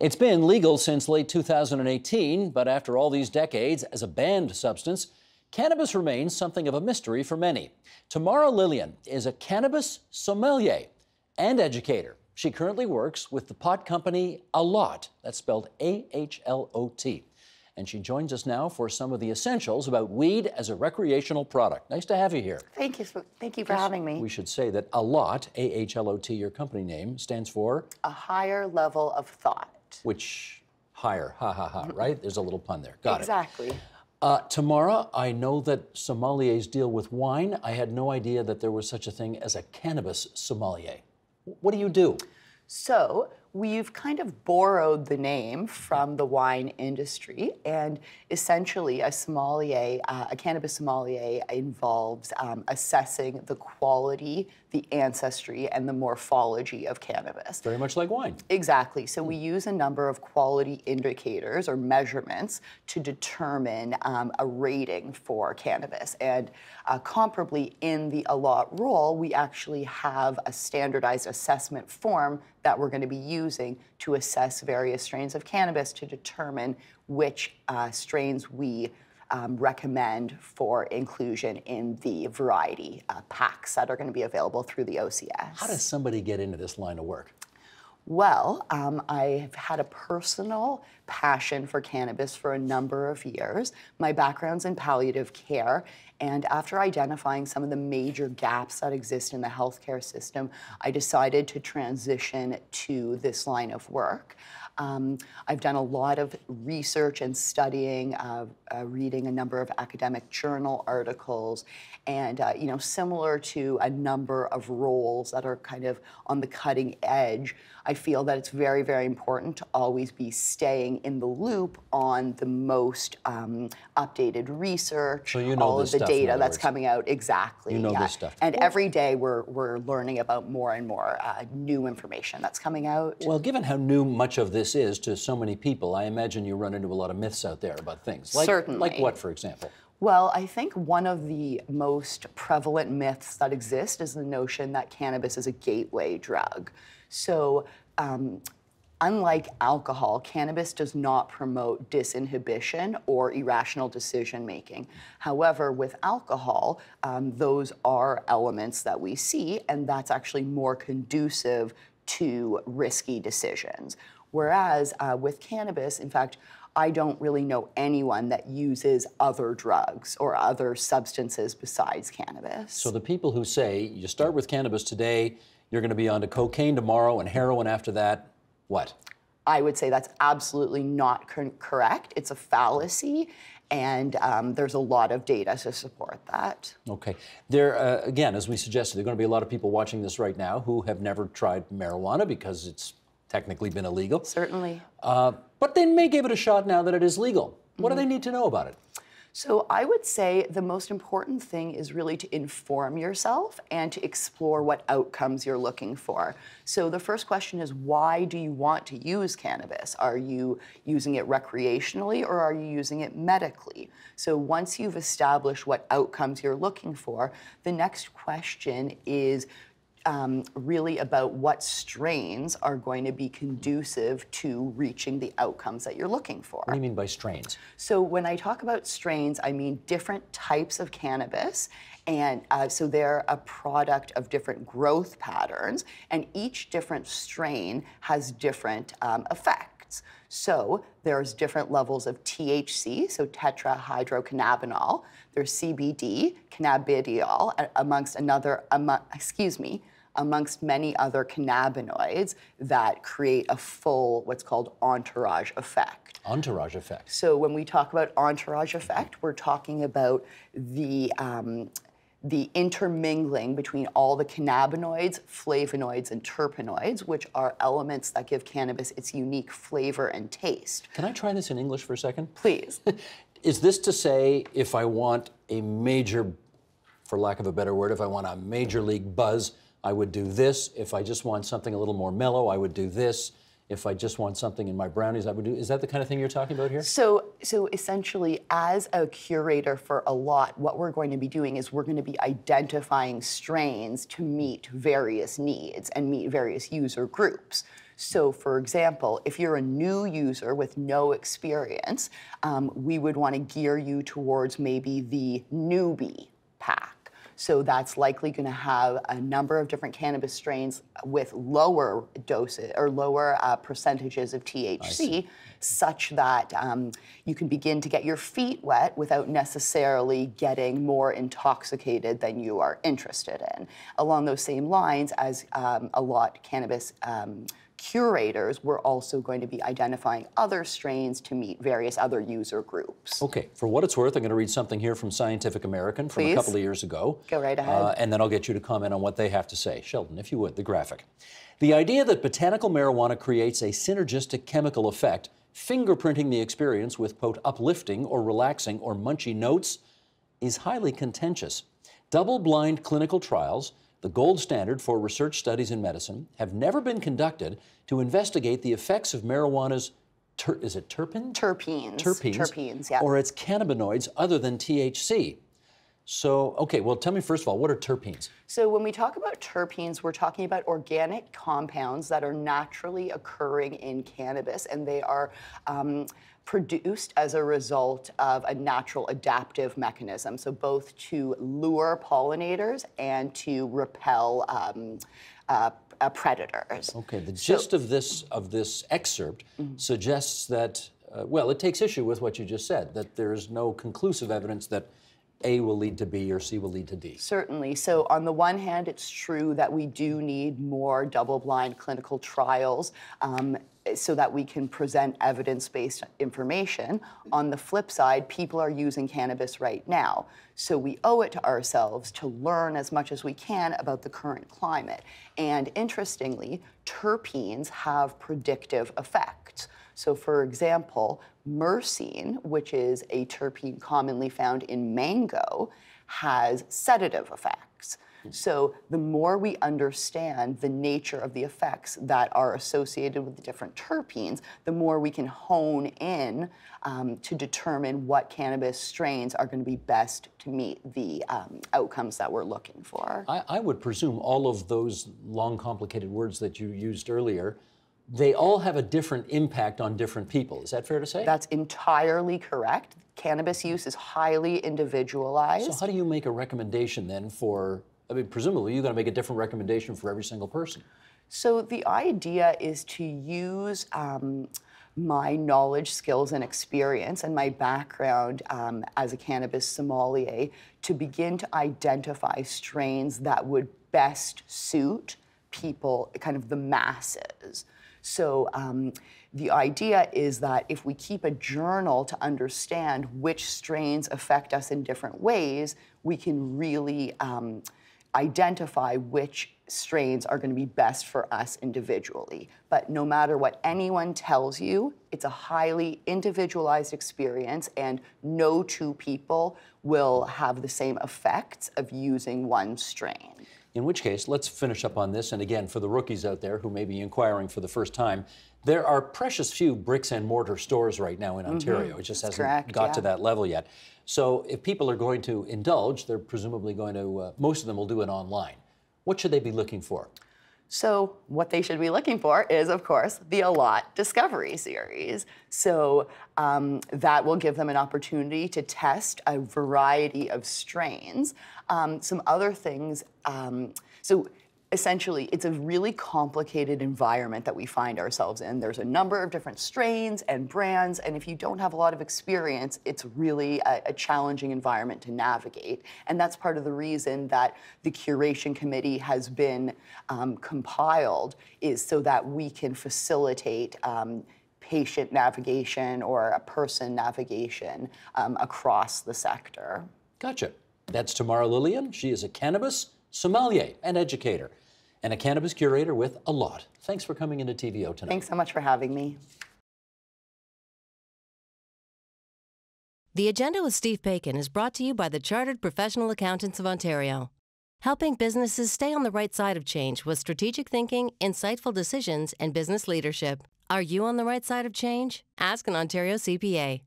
It's been legal since late 2018, but after all these decades as a banned substance, cannabis remains something of a mystery for many. Tamara Lilien is a cannabis sommelier and educator. She currently works with the pot company Ahlot, that's spelled A-H-L-O-T. And she joins us now for some of the essentials about weed as a recreational product. Nice to have you here. Thank you for having me. We should say that Ahlot, A-H-L-O-T, your company name, stands for? A higher level of thought. Which, higher, ha ha ha, right? There's a little pun there. Got it. Exactly. Tamara, I know that sommeliers deal with wine. I had no idea that there was such a thing as a cannabis sommelier. What do you do? So we've kind of borrowed the name from the wine industry, and essentially a sommelier, a cannabis sommelier involves assessing the quality, the ancestry, and the morphology of cannabis. Very much like wine. Exactly. So we use a number of quality indicators or measurements to determine a rating for cannabis. And comparably in the Ahlot role, we actually have a standardized assessment form that we're going to be using to assess various strains of cannabis to determine which strains we recommend for inclusion in the variety packs that are going to be available through the OCS. How does somebody get into this line of work? Well, I've had a personal passion for cannabis for a number of years. My background's in palliative care, and after identifying some of the major gaps that exist in the healthcare system, I decided to transition to this line of work. I've done a lot of research and studying, reading a number of academic journal articles, and similar to a number of roles that are kind of on the cutting edge, I feel that it's very, very important to always be staying in the loop on the most updated research, so you know all of the stuff, data that's coming out. Exactly. You know this stuff. And every day we're learning about more and more new information that's coming out. Well, given how new much of this is to so many people, I imagine you run into a lot of myths out there about things. Certainly. Like what, for example? Well, I think one of the most prevalent myths that exist is the notion that cannabis is a gateway drug. So, unlike alcohol, cannabis does not promote disinhibition or irrational decision-making. However, with alcohol, those are elements that we see, and that's actually more conducive to risky decisions. Whereas with cannabis, in fact, I don't really know anyone that uses other drugs or other substances besides cannabis. So the people who say, you start with cannabis today, you're going to be on to cocaine tomorrow and heroin after that, what? I would say that's absolutely not correct. It's a fallacy, and there's a lot of data to support that. Okay. There, again, as we suggested, there are going to be a lot of people watching this right now who have never tried marijuana because it's technically been illegal. Certainly. But they may give it a shot now that it is legal. What do they need to know about it? So I would say the most important thing is really to inform yourself and to explore what outcomes you're looking for. So the first question is, why do you want to use cannabis? Are you using it recreationally or are you using it medically? So once you've established what outcomes you're looking for, the next question is really about what strains are going to be conducive to reaching the outcomes that you're looking for. What do you mean by strains? So when I talk about strains, I mean different types of cannabis, and so they're a product of different growth patterns, and each different strain has different effects. So there's different levels of THC, so tetrahydrocannabinol. There's CBD, cannabidiol, amongst many other cannabinoids that create a full, what's called entourage effect. Entourage effect. So when we talk about entourage effect, we're talking about the intermingling between all the cannabinoids, flavonoids, and terpenoids, which are elements that give cannabis its unique flavor and taste. Can I try this in English for a second? Please. Is this to say, if I want a major, for lack of a better word, if I want a major league buzz, I would do this. If I just want something a little more mellow, I would do this. If I just want something in my brownies, I would do. Is that the kind of thing you're talking about here? So essentially, as a curator for Ahlot, what we're going to be doing is we're going to be identifying strains to meet various needs and meet various user groups. So for example, if you're a new user with no experience, we would want to gear you towards maybe the newbie pack. So that's likely going to have a number of different cannabis strains with lower doses or lower percentages of THC, such that you can begin to get your feet wet without necessarily getting more intoxicated than you are interested in. Along those same lines, as a lot cannabis curators, we're also going to be identifying other strains to meet various other user groups. Okay, for what it's worth, I'm going to read something here from Scientific American from a couple of years ago. Go right ahead. And then I'll get you to comment on what they have to say. Sheldon, if you would, the graphic. The idea that botanical marijuana creates a synergistic chemical effect, fingerprinting the experience with, quote, uplifting or relaxing or munchy notes, is highly contentious. Double-blind clinical trials, the gold standard for research studies in medicine, have never been conducted to investigate the effects of marijuana's, is it terpenes? Terpenes. Terpenes. Terpenes, yeah. Or its cannabinoids other than THC. So, okay, well, tell me first of all, what are terpenes? So when we talk about terpenes, we're talking about organic compounds that are naturally occurring in cannabis, and they are produced as a result of a natural adaptive mechanism, so both to lure pollinators and to repel predators. Okay, the gist of this excerpt suggests that, well, it takes issue with what you just said, that there's no conclusive evidence that A will lead to B or C will lead to D. Certainly. So on the one hand, it's true that we do need more double-blind clinical trials so that we can present evidence-based information. On the flip side, people are using cannabis right now. So we owe it to ourselves to learn as much as we can about the current climate. And interestingly, terpenes have predictive effects. So for example, myrcene, which is a terpene commonly found in mango, has sedative effects. So the more we understand the nature of the effects that are associated with the different terpenes, the more we can hone in to determine what cannabis strains are going to be best to meet the outcomes that we're looking for. I would presume all of those long, complicated words that you used earlier, they all have a different impact on different people. Is that fair to say? That's entirely correct. Cannabis use is highly individualized. So how do you make a recommendation then for, I mean, presumably you're going to make a different recommendation for every single person. So the idea is to use my knowledge, skills, and experience and my background as a cannabis sommelier to begin to identify strains that would best suit people, kind of the masses. So the idea is that if we keep a journal to understand which strains affect us in different ways, we can really identify which strains are going to be best for us individually. But no matter what anyone tells you, it's a highly individualized experience, and no two people will have the same effects of using one strain. In which case, let's finish up on this. And again, for the rookies out there who may be inquiring for the first time, there are precious few bricks and mortar stores right now in Ontario. It just hasn't got to that level yet. So if people are going to indulge, they're presumably going to, most of them will do it online. What should they be looking for? So what they should be looking for is, of course, the A Lot Discovery Series. So that will give them an opportunity to test a variety of strains. Some other things, so essentially, it's a really complicated environment that we find ourselves in. There's a number of different strains and brands, and if you don't have a lot of experience, it's really a challenging environment to navigate. And that's part of the reason that the curation committee has been compiled, is so that we can facilitate patient navigation or a person navigation across the sector. Gotcha. That's Tamara Lilien. She is a cannabis sommelier and educator, and a cannabis curator with a lot. Thanks for coming into TVO tonight. Thanks so much for having me. The Agenda with Steve Paikin is brought to you by the Chartered Professional Accountants of Ontario, helping businesses stay on the right side of change with strategic thinking, insightful decisions, and business leadership. Are you on the right side of change? Ask an Ontario CPA.